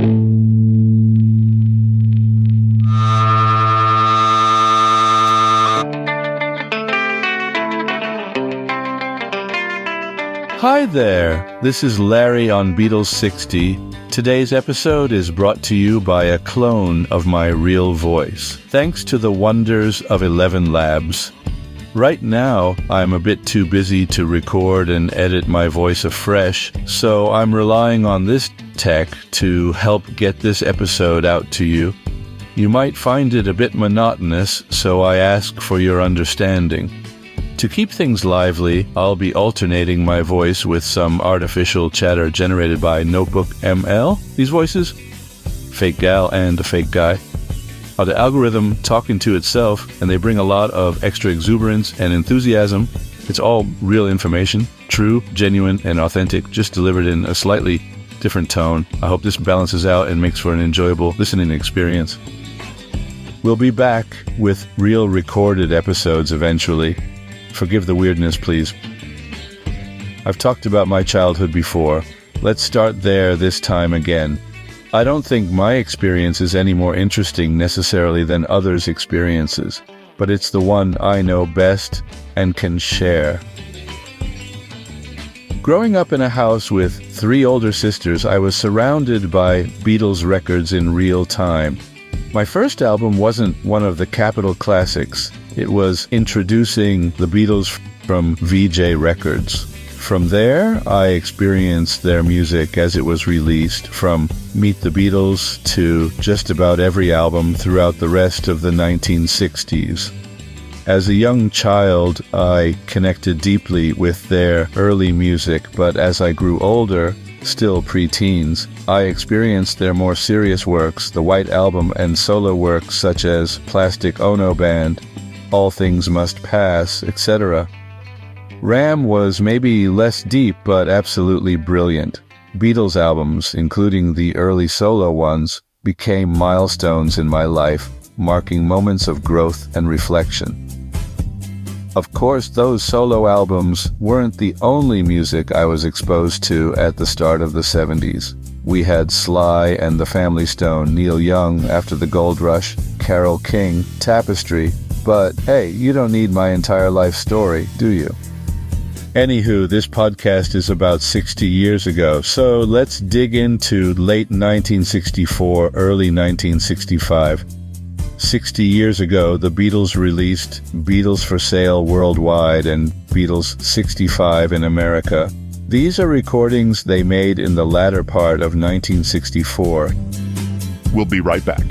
Hi there, this is Larry on Beatles 60. Today's episode is brought to you by a clone of my real voice, thanks to the wonders of 11 Labs. Right now, I'm a bit too busy to record and edit my voice afresh, so I'm relying on this tech to help get this episode out to you. You might find it a bit monotonous, so I ask for your understanding. To keep things lively, I'll be alternating my voice with some artificial chatter generated by Notebook ML. These voices? Fake gal and a fake guy. Are the algorithm talking to itself, and they bring a lot of extra exuberance and enthusiasm. It's all real information, true, genuine, and authentic, just delivered in a slightly different tone. I hope this balances out and makes for an enjoyable listening experience. We'll be back with real recorded episodes eventually. Forgive the weirdness, please. I've talked about my childhood before. Let's start there this time again. I don't think my experience is any more interesting necessarily than others' experiences, but it's the one I know best and can share. Growing up in a house with 3 older sisters, I was surrounded by Beatles records in real time. My first album wasn't one of the Capitol classics. It was introducing the Beatles from VJ Records. From there, I experienced their music as it was released, from Meet the Beatles to just about every album throughout the rest of the 1960s. As a young child, I connected deeply with their early music, but as I grew older, still pre-teens, I experienced their more serious works, the White Album, and solo works such as Plastic Ono Band, All Things Must Pass, etc. Ram was maybe less deep, but absolutely brilliant. Beatles albums, including the early solo ones, became milestones in my life, marking moments of growth and reflection. Of course, those solo albums weren't the only music I was exposed to at the start of the 70s. We had Sly and the Family Stone, Neil Young after the Gold Rush, Carole King, Tapestry. But hey, you don't need my entire life story, do you? Anywho, this podcast is about 60 years ago, so let's dig into late 1964, early 1965. 60 years ago, the Beatles released Beatles For Sale worldwide and Beatles 65 in America. These are recordings they made in the latter part of 1964. We'll be right back.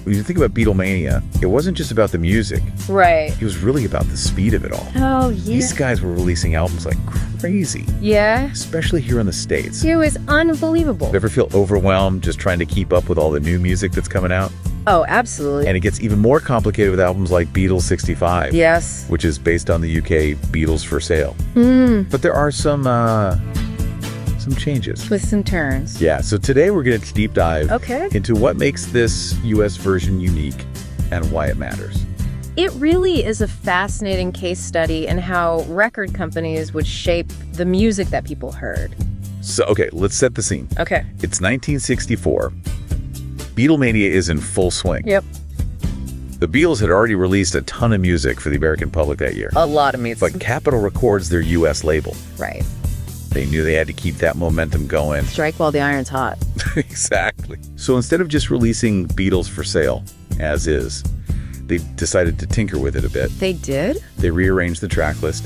When you think about Beatlemania, it wasn't just about the music. Right. It was really about the speed of it all. Oh, yeah. These guys were releasing albums like crazy. Yeah. Especially here in the States. It was unbelievable. You ever feel overwhelmed just trying to keep up with all the new music that's coming out? Oh, absolutely. And it gets even more complicated with albums like Beatles 65. Yes. Which is based on the UK Beatles For Sale. But there are some changes. Twists and turns. Yeah, so today we're going to deep dive into what makes this US version unique and why it matters. It really is a fascinating case study in how record companies would shape the music that people heard. So, okay, let's set the scene. Okay. It's 1964. Beatlemania is in full swing. Yep. The Beatles had already released a ton of music for the American public that year. A lot of music. But Capitol Records their US label. Right. They knew they had to keep that momentum going. Strike while the iron's hot. Exactly. So instead of just releasing Beatles For Sale, as is, they decided to tinker with it a bit. They did? They rearranged the track list,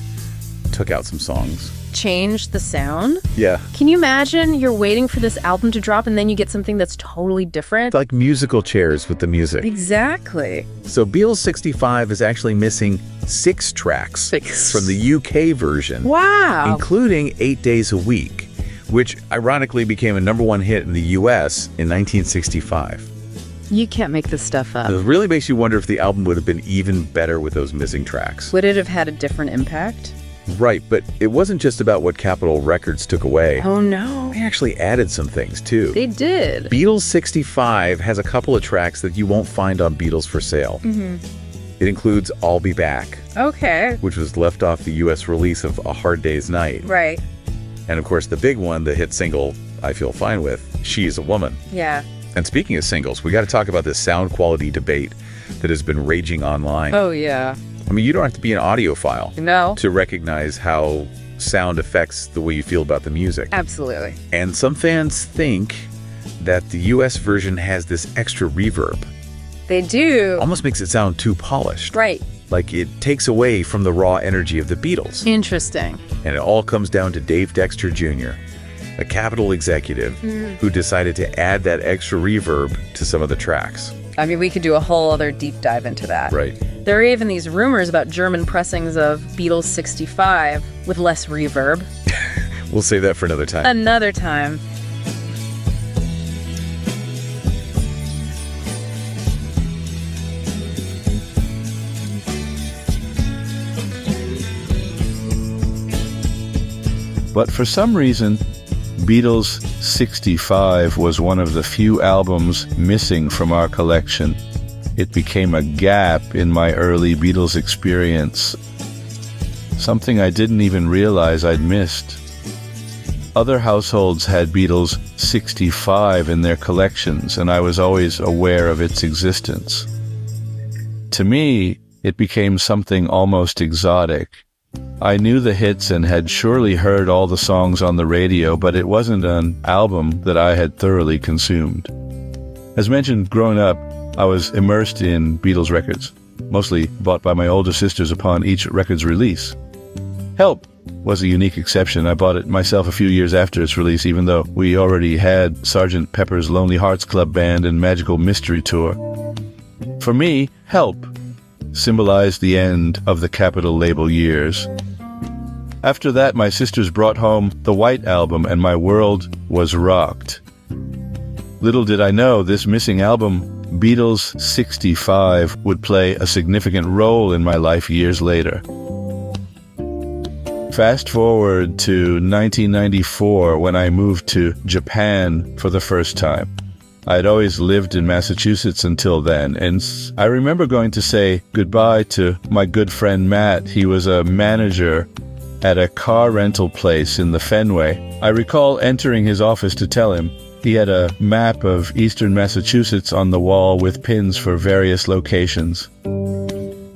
took out some songs. Changed the sound? Yeah. Can you imagine you're waiting for this album to drop and then you get something that's totally different? It's like musical chairs with the music. Exactly. So Beatles 65 is actually missing 6 tracks from the UK version. Wow. Including 8 Days a Week, which ironically became a #1 hit in the US in 1965. You can't make this stuff up. It really makes you wonder if the album would have been even better with those missing tracks. Would it have had a different impact? Right, but it wasn't just about what Capitol Records took away. Oh, no. They actually added some things, too. They did. Beatles 65 has a couple of tracks that you won't find on Beatles For Sale. It includes I'll Be Back, Okay. which was left off the U.S. release of A Hard Day's Night. Right. And of course, the big one, the hit single I Feel Fine With, She's a Woman. Yeah. And speaking of singles, we got to talk about this sound quality debate that has been raging online. Oh, yeah. I mean, you don't have to be an audiophile No. to recognize how sound affects the way you feel about the music. Absolutely. And some fans think that the US version has this extra reverb. They do. Almost makes it sound too polished. Right. Like it takes away from the raw energy of the Beatles. Interesting. And it all comes down to Dave Dexter Jr., a Capitol executive who decided to add that extra reverb to some of the tracks. I mean, we could do a whole other deep dive into that. Right. There are even these rumors about German pressings of Beatles 65 with less reverb. We'll save that for another time. Another time. But for some reason, Beatles 65 was one of the few albums missing from our collection. It became a gap in my early Beatles experience, something I didn't even realize I'd missed. Other households had Beatles 65 in their collections, and I was always aware of its existence. To me, it became something almost exotic. I knew the hits and had surely heard all the songs on the radio, but it wasn't an album that I had thoroughly consumed. As mentioned, growing up, I was immersed in Beatles records, mostly bought by my older sisters upon each record's release. Help was a unique exception. I bought it myself a few years after its release, even though we already had Sgt. Pepper's Lonely Hearts Club Band and Magical Mystery Tour. For me, Help symbolized the end of the Capitol label years. After that, my sisters brought home the White Album, and my world was rocked. Little did I know this missing album, Beatles 65, would play a significant role in my life years later. Fast forward to 1994, when I moved to Japan for the first time. I had always lived in Massachusetts until then, and I remember going to say goodbye to my good friend Matt. He was a manager at a car rental place in the Fenway. I recall entering his office to tell him he had a map of eastern Massachusetts on the wall with pins for various locations.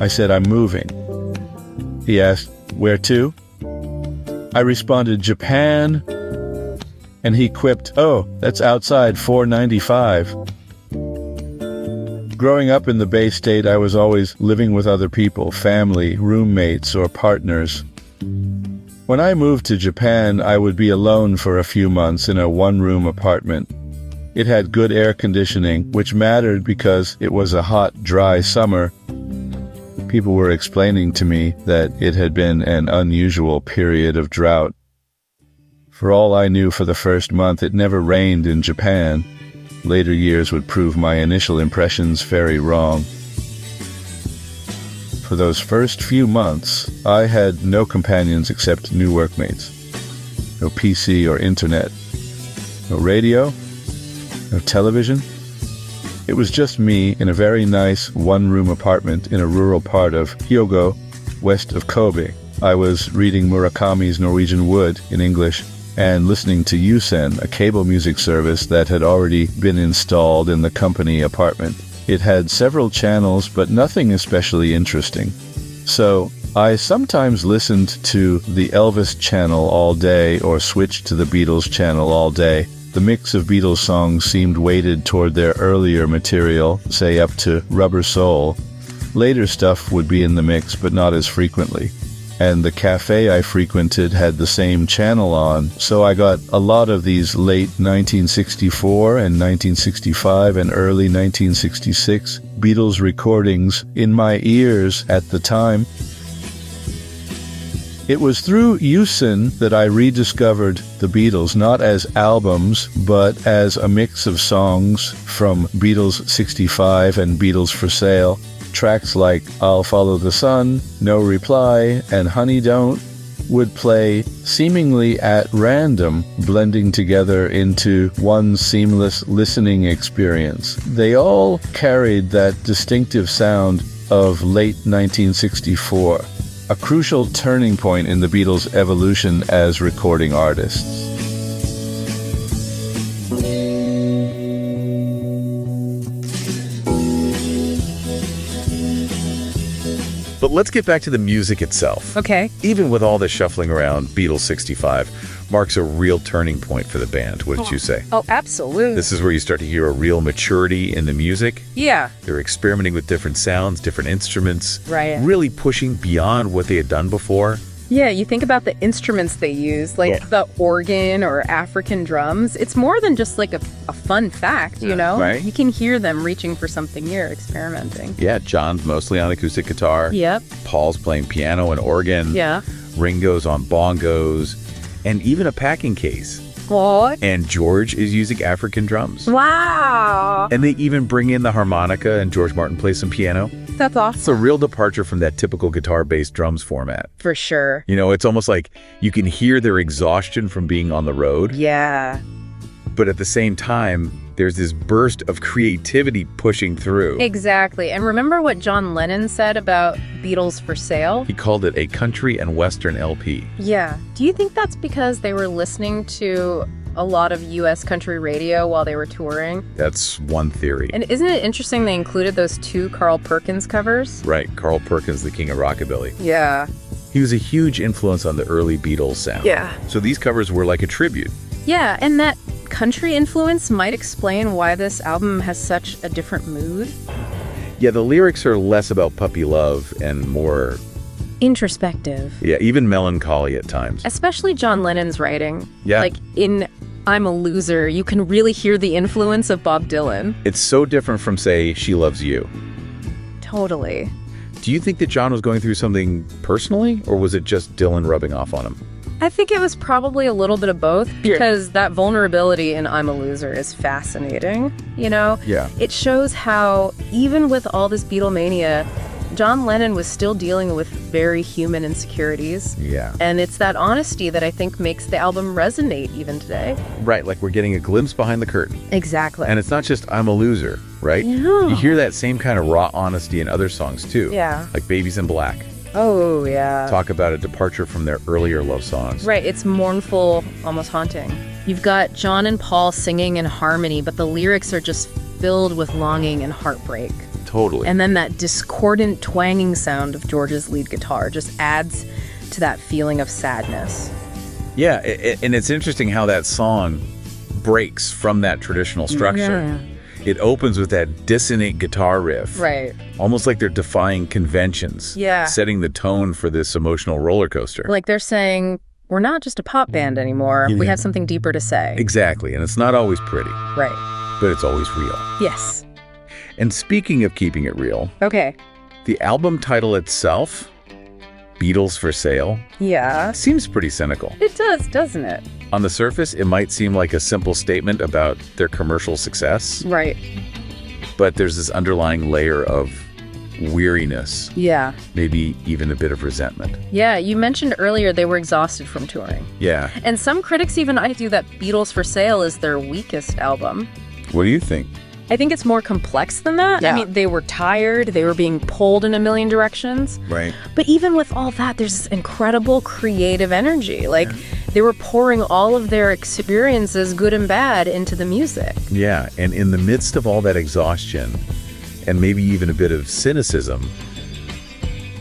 I said, "I'm moving." He asked, "Where to?" I responded, "Japan." And he quipped, "Oh, that's outside 495. Growing up in the Bay State, I was always living with other people, family, roommates, or partners. When I moved to Japan, I would be alone for a few months in a one-room apartment. It had good air conditioning, which mattered because it was a hot, dry summer. People were explaining to me that it had been an unusual period of drought. For all I knew, for the first month, it never rained in Japan. Later years would prove my initial impressions very wrong. For those first few months, I had no companions except new workmates. No PC or internet. No radio. No television. It was just me in a very nice one-room apartment in a rural part of Hyogo, west of Kobe. I was reading Murakami's Norwegian Wood in English and listening to Yusen, a cable music service that had already been installed in the company apartment. It had several channels, but nothing especially interesting. So I sometimes listened to the Elvis channel all day or switched to the Beatles channel all day. The mix of Beatles songs seemed weighted toward their earlier material, say up to Rubber Soul. Later stuff would be in the mix, but not as frequently. And the cafe I frequented had the same channel on, so I got a lot of these late 1964 and 1965 and early 1966 Beatles recordings in my ears at the time. It was through Yusen that I rediscovered the Beatles, not as albums, but as a mix of songs from Beatles 65 and Beatles For Sale. Tracks like I'll Follow the Sun, No Reply, and Honey Don't. would play seemingly at random, blending together into one seamless listening experience. They all carried that distinctive sound of late 1964, a crucial turning point in the Beatles' evolution as recording artists. But let's get back to the music itself. Okay. Even with all the shuffling around, Beatles 65 marks a real turning point for the band, wouldn't you say? Oh, absolutely. This is where you start to hear a real maturity in the music. Yeah. They're experimenting with different sounds, different instruments. Right. Really pushing beyond what they had done before. Yeah, you think about the instruments they use, like the organ or African drums. It's more than just like a fun fact, you know? Right. You can hear them reaching for something new, experimenting. Yeah, John's mostly on acoustic guitar. Yep. Paul's playing piano and organ. Yeah. Ringo's on bongos. And even a packing case. What? And George is using African drums. Wow. And they even bring in the harmonica, and George Martin plays some piano. That's awesome. It's a real departure from that typical guitar-based drums format. For sure. You know, it's almost like you can hear their exhaustion from being on the road. Yeah. But at the same time, there's this burst of creativity pushing through. Exactly. And remember what John Lennon said about Beatles For Sale? He called it a country and western LP. Yeah. Do you think that's because they were listening to a lot of U.S. country radio while they were touring? That's one theory. And isn't it interesting they included those 2 Carl Perkins covers? Right, Carl Perkins, the king of rockabilly. Yeah. He was a huge influence on the early Beatles sound. Yeah. So these covers were like a tribute. Yeah, and that country influence might explain why this album has such a different mood. Yeah, the lyrics are less about puppy love and more, Introspective. yeah, even melancholy at times. Especially John Lennon's writing. Yeah. Like in I'm a Loser, you can really hear the influence of Bob Dylan. It's so different from, say, She Loves You. Totally. Do you think that John was going through something personally, or was it just Dylan rubbing off on him? I think it was probably a little bit of both, because that vulnerability in I'm a Loser is fascinating, you know? Yeah. It shows how, even with all this Beatlemania, John Lennon was still dealing with very human insecurities. Yeah. And it's that honesty that I think makes the album resonate even today. Right, like we're getting a glimpse behind the curtain. Exactly. And it's not just I'm a Loser, right? Yeah. You hear that same kind of raw honesty in other songs, too. Yeah. Like Babies in Black. Oh, yeah. Talk about a departure from their earlier love songs. Right, it's mournful, almost haunting. You've got John and Paul singing in harmony, but the lyrics are just filled with longing and heartbreak. Totally. And then that discordant twanging sound of George's lead guitar just adds to that feeling of sadness. Yeah, and it's interesting how that song breaks from that traditional structure. Yeah. It opens with that dissonant guitar riff. Right. Almost like they're defying conventions. Yeah. Setting the tone for this emotional roller coaster. Like they're saying, we're not just a pop band anymore. We Yeah. have something deeper to say. Exactly, and it's not always pretty, Right. but it's always real. Yes. And speaking of keeping it real, Okay. the album title itself, Beatles For Sale, Yeah. seems pretty cynical. It does, doesn't it? On the surface, it might seem like a simple statement about their commercial success, Right. but there's this underlying layer of weariness, Yeah. maybe even a bit of resentment. Yeah, you mentioned earlier they were exhausted from touring. Yeah. And some critics even argue that Beatles For Sale is their weakest album. What do you think? I think it's more complex than that. Yeah. I mean, they were tired, they were being pulled in a million directions. Right. But even with all that, there's this incredible creative energy. Like, they were pouring all of their experiences, good and bad, into the music. Yeah, and in the midst of all that exhaustion, and maybe even a bit of cynicism,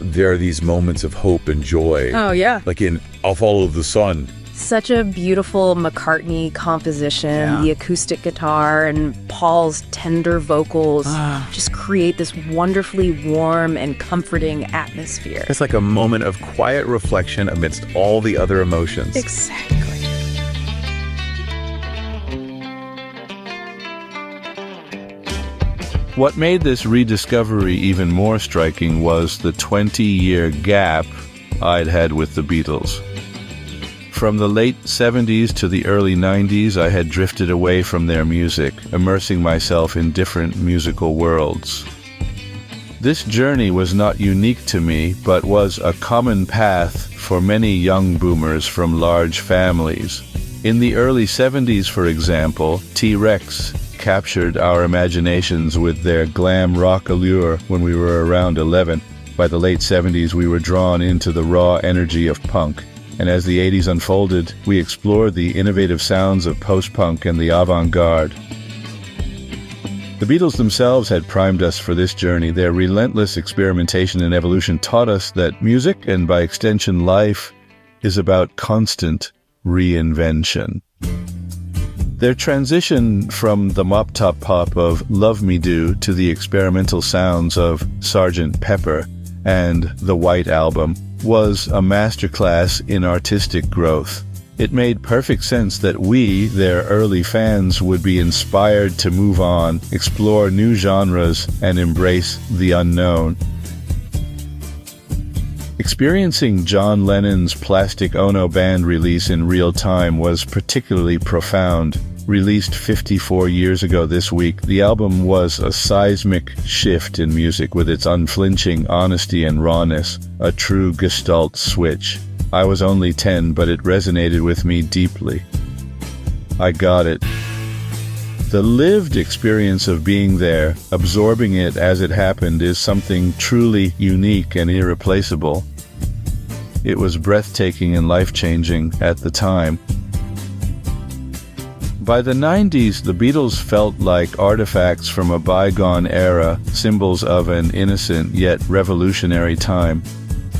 there are these moments of hope and joy. Oh, yeah. Like in I'll Follow the Sun. Such a beautiful McCartney composition. Yeah. The acoustic guitar and Paul's tender vocals just create this wonderfully warm and comforting atmosphere. It's like a moment of quiet reflection amidst all the other emotions. Exactly. What made this rediscovery even more striking was the 20-year gap I'd had with the Beatles. From the late 70s to the early 90s, I had drifted away from their music, immersing myself in different musical worlds. This journey was not unique to me, but was a common path for many young boomers from large families. In the early 70s, for example, T-Rex captured our imaginations with their glam rock allure when we were around 11. By the late 70s, we were drawn into the raw energy of punk. And as the 80s unfolded, we explored the innovative sounds of post-punk and the avant-garde. The Beatles themselves had primed us for this journey. Their relentless experimentation and evolution taught us that music, and by extension life, is about constant reinvention. Their transition from the mop-top pop of Love Me Do to the experimental sounds of Sgt. Pepper and the White Album was a masterclass in artistic growth. It made perfect sense that we, their early fans, would be inspired to move on, explore new genres, and embrace the unknown. Experiencing John Lennon's Plastic Ono Band release in real time was particularly profound. Released 54 years ago this week, the album was a seismic shift in music with its unflinching honesty and rawness, a true Gestalt switch. I was only 10, but it resonated with me deeply. I got it. The lived experience of being there, absorbing it as it happened, is something truly unique and irreplaceable. It was breathtaking and life-changing at the time. By the 90s, the Beatles felt like artifacts from a bygone era, symbols of an innocent yet revolutionary time.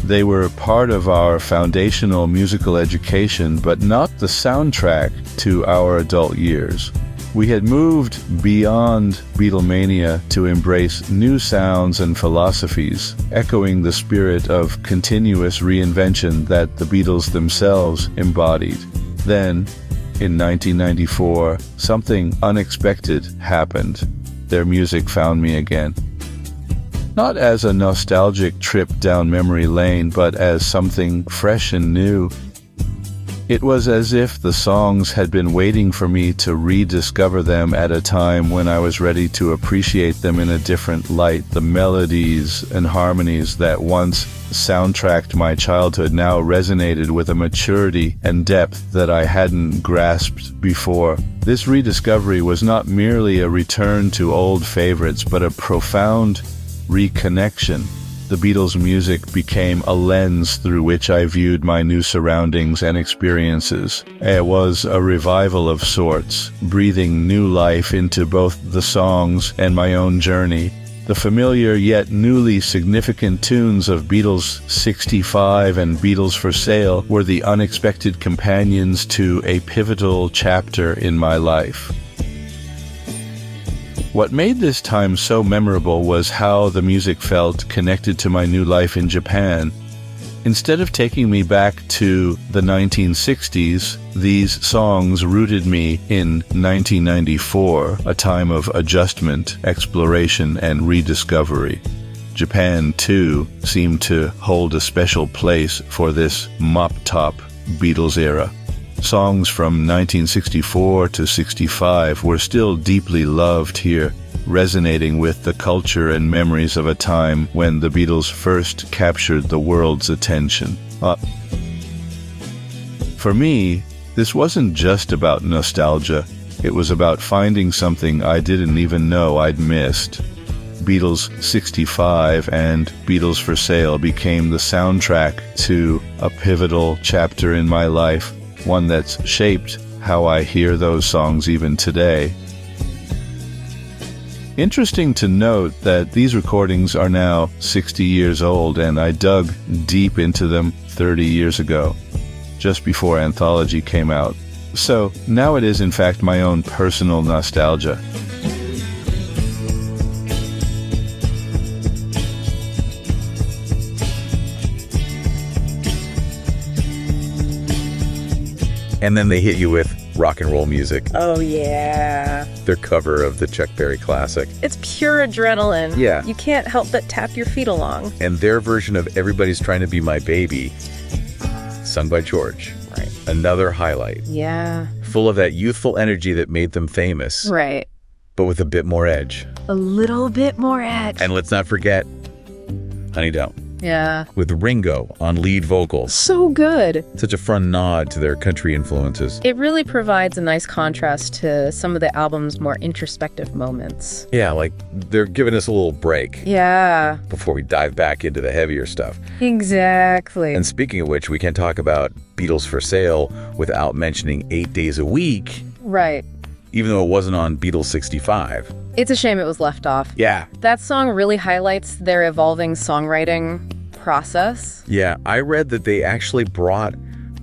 They were part of our foundational musical education, but not the soundtrack to our adult years. We had moved beyond Beatlemania to embrace new sounds and philosophies, echoing the spirit of continuous reinvention that the Beatles themselves embodied. Then, in 1994, something unexpected happened. Their music found me again. Not as a nostalgic trip down memory lane, but as something fresh and new. It was as if the songs had been waiting for me to rediscover them at a time when I was ready to appreciate them in a different light. The melodies and harmonies that once soundtracked my childhood now resonated with a maturity and depth that I hadn't grasped before. This rediscovery was not merely a return to old favorites, but a profound reconnection. The Beatles' music became a lens through which I viewed my new surroundings and experiences. It was a revival of sorts, breathing new life into both the songs and my own journey. The familiar yet newly significant tunes of Beatles 65 and Beatles For Sale were the unexpected companions to a pivotal chapter in my life. What made this time so memorable was how the music felt connected to my new life in Japan. Instead of taking me back to the 1960s, these songs rooted me in 1994, a time of adjustment, exploration, and rediscovery. Japan, too, seemed to hold a special place for this mop-top Beatles era. Songs from 1964 to 65 were still deeply loved here, resonating with the culture and memories of a time when the Beatles first captured the world's attention. For me, this wasn't just about nostalgia. It was about finding something I didn't even know I'd missed. Beatles 65 and Beatles For Sale became the soundtrack to a pivotal chapter in my life, one that's shaped how I hear those songs even today. Interesting to note that these recordings are now 60 years old, and I dug deep into them 30 years ago, just before Anthology came out. So now it is in fact my own personal nostalgia. And then they hit you with rock and roll music. Oh, yeah. Their cover of the Chuck Berry classic. It's pure adrenaline. Yeah. You can't help but tap your feet along. And their version of Everybody's Trying to Be My Baby, sung by George. Right. Another highlight. Yeah. Full of that youthful energy that made them famous. Right. But with a bit more edge. A little bit more edge. And let's not forget, Honey Don't. Yeah. with Ringo on lead vocals. So good. Such a fun nod to their country influences. It really provides a nice contrast to some of the album's more introspective moments. Yeah, like they're giving us a little break Yeah, before we dive back into the heavier stuff. exactly. And speaking of which, we can't talk about Beatles For Sale without mentioning 8 Days a Week, Right. even though it wasn't on Beatles 65. It's a shame it was left off. Yeah. That song really highlights their evolving songwriting process. Yeah, I read that they actually brought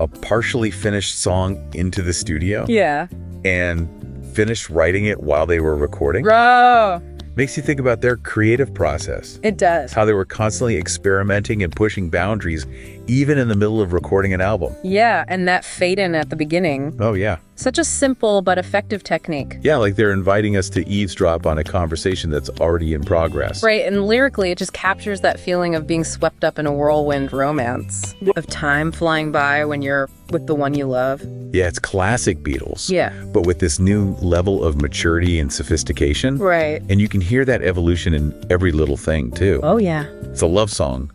a partially finished song into the studio Yeah. and finished writing it while they were recording. Bro. Makes you think about their creative process. It does. How they were constantly experimenting and pushing boundaries, even in the middle of recording an album. Yeah, and that fade in at the beginning. Oh, yeah. Such a simple but effective technique. Yeah, like they're inviting us to eavesdrop on a conversation that's already in progress. Right, and lyrically, it just captures that feeling of being swept up in a whirlwind romance, of time flying by when you're with the one you love. Yeah, it's classic Beatles. Yeah. But with this new level of maturity and sophistication. Right. And you can hear that evolution in every little thing, too. Oh, yeah. It's a love song,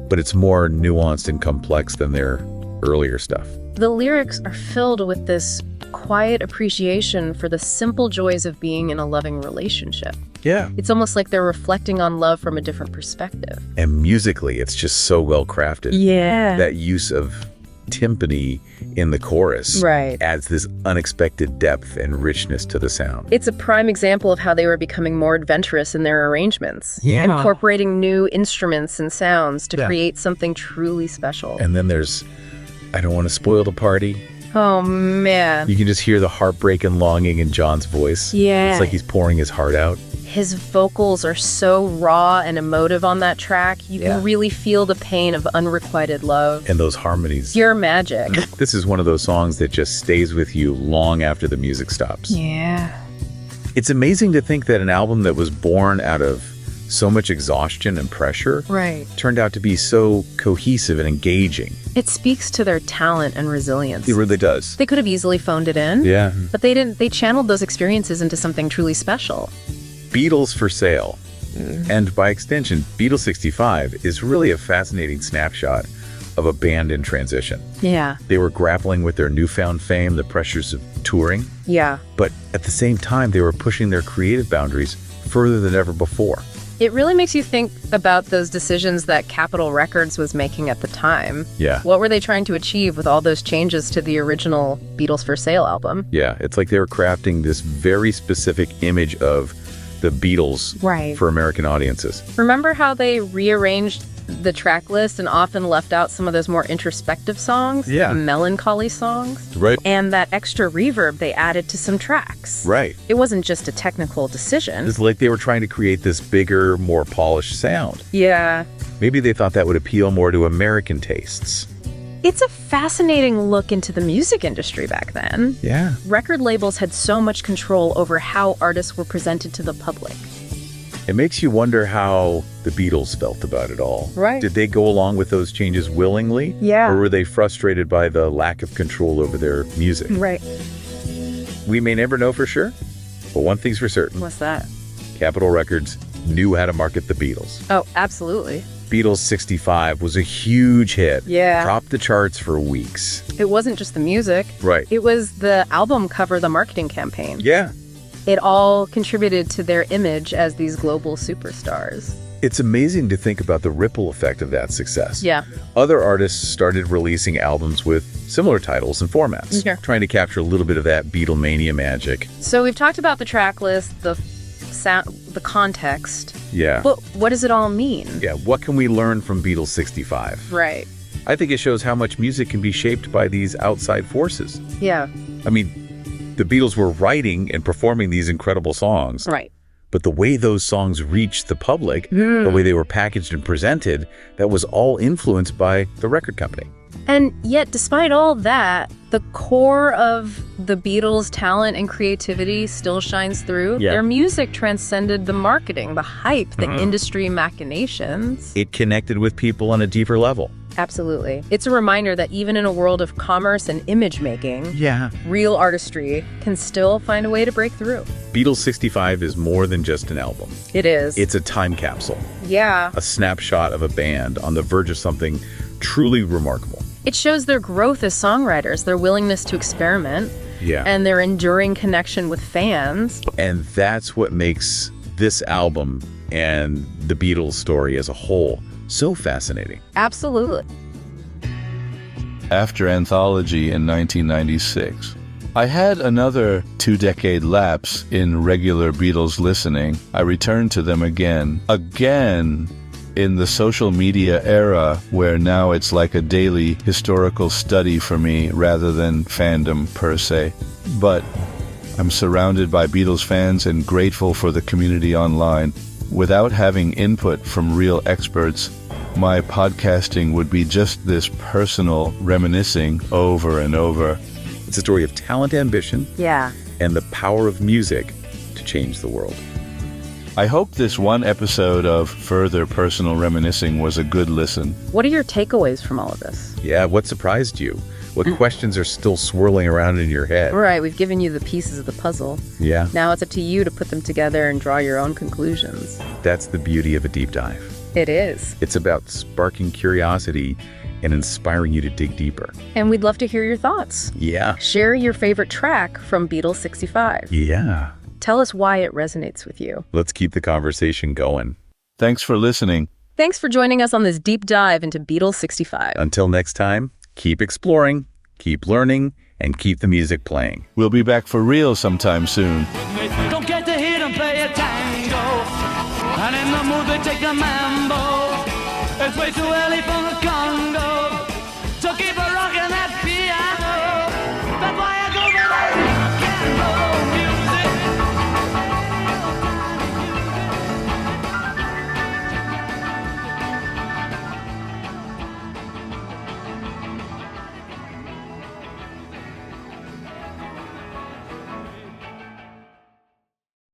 but it's more nuanced and complex than their earlier stuff. The lyrics are filled with this quiet appreciation for the simple joys of being in a loving relationship. Yeah. It's almost like they're reflecting on love from a different perspective. And musically, it's just so well crafted. Yeah. That use of timpani in the chorus Right. adds this unexpected depth and richness to the sound. It's a prime example of how they were becoming more adventurous in their arrangements. Yeah. Incorporating new instruments and sounds to Yeah. create something truly special. And then there's, I don't want to spoil the party. Oh, man. You can just hear the heartbreak and longing in John's voice. Yeah. It's like he's pouring his heart out. His vocals are so raw and emotive on that track. You Yeah. can really feel the pain of unrequited love. And those harmonies. Pure magic. This is one of those songs that just stays with you long after the music stops. Yeah. It's amazing to think that an album that was born out of so much exhaustion and pressure Right. turned out to be so cohesive and engaging. It speaks to their talent and resilience. It really does. They could have easily phoned it in. Yeah. But they didn't. They channeled those experiences into something truly special. Beatles For Sale, and by extension, Beatles 65 is really a fascinating snapshot of a band in transition. Yeah. They were grappling with their newfound fame, the pressures of touring, Yeah. but at the same time, they were pushing their creative boundaries further than ever before. It really makes you think about those decisions that Capitol Records was making at the time. Yeah. What were they trying to achieve with all those changes to the original Beatles For Sale album? Yeah, it's like they were crafting this very specific image of the Beatles Right. for American audiences. Remember how they rearranged the track list and often left out some of those more introspective songs? Yeah. Melancholy songs? Right. And that extra reverb they added to some tracks. Right. It wasn't just a technical decision. It's like they were trying to create this bigger, more polished sound. Yeah. Maybe they thought that would appeal more to American tastes. It's a fascinating look into the music industry back then. Yeah. Record labels had so much control over how artists were presented to the public. It makes you wonder how the Beatles felt about it all. Right. Did they go along with those changes willingly? Yeah. Or were they frustrated by the lack of control over their music? Right. We may never know for sure, but one thing's for certain. What's that? Capitol Records knew how to market the Beatles. Oh, absolutely. Beatles 65 was a huge hit. Yeah. Topped the charts for weeks. It wasn't just the music. Right. It was the album cover, the marketing campaign. Yeah. It all contributed to their image as these global superstars. It's amazing to think about the ripple effect of that success. Yeah. Other artists started releasing albums with similar titles and formats, Okay. trying to capture a little bit of that Beatlemania magic. So we've talked about the track list, the sound, the context, Yeah. but what does it all mean? Yeah, what can we learn from Beatles 65? Right. I think it shows how much music can be shaped by these outside forces. Yeah. I mean, the Beatles were writing and performing these incredible songs, Right. but the way those songs reached the public, the way they were packaged and presented, that was all influenced by the record company. And yet, despite all that, the core of the Beatles' talent and creativity still shines through. Yeah. Their music transcended the marketing, the hype, the industry machinations. It connected with people on a deeper level. Absolutely. It's a reminder that even in a world of commerce and image making, real artistry can still find a way to break through. Beatles 65 is more than just an album. It is. It's a time capsule, Yeah. a snapshot of a band on the verge of something truly remarkable. It shows their growth as songwriters, their willingness to experiment, Yeah. and their enduring connection with fans. And that's what makes this album and the Beatles story as a whole so fascinating. Absolutely. After Anthology in 1996, I had another 2-decade lapse in regular Beatles listening. I returned to them again in the social media era, where now it's like a daily historical study for me rather than fandom per se. But I'm surrounded by Beatles fans and grateful for the community online. Without having input from real experts, my podcasting would be just this personal reminiscing over and over. It's a story of talent, ambition, Yeah. and the power of music to change the world. I hope this one episode of further personal reminiscing was a good listen. What are your takeaways from all of this? Yeah, what surprised you? What questions are still swirling around in your head? Right, we've given you the pieces of the puzzle. Yeah, Now it's up to you to put them together and draw your own conclusions. that's the beauty of a deep dive. It is. It's about sparking curiosity and inspiring you to dig deeper. And we'd love to hear your thoughts. Yeah. Share your favorite track from Beatles 65. Yeah. Tell us why it resonates with you. Let's keep the conversation going. Thanks for listening. Thanks for joining us on this deep dive into Beatles 65. Until next time, keep exploring, keep learning, and keep the music playing. We'll be back for real sometime soon. Don't get to hit and play a tango, and in the mood they take a mambo. It's way too early for the Congo.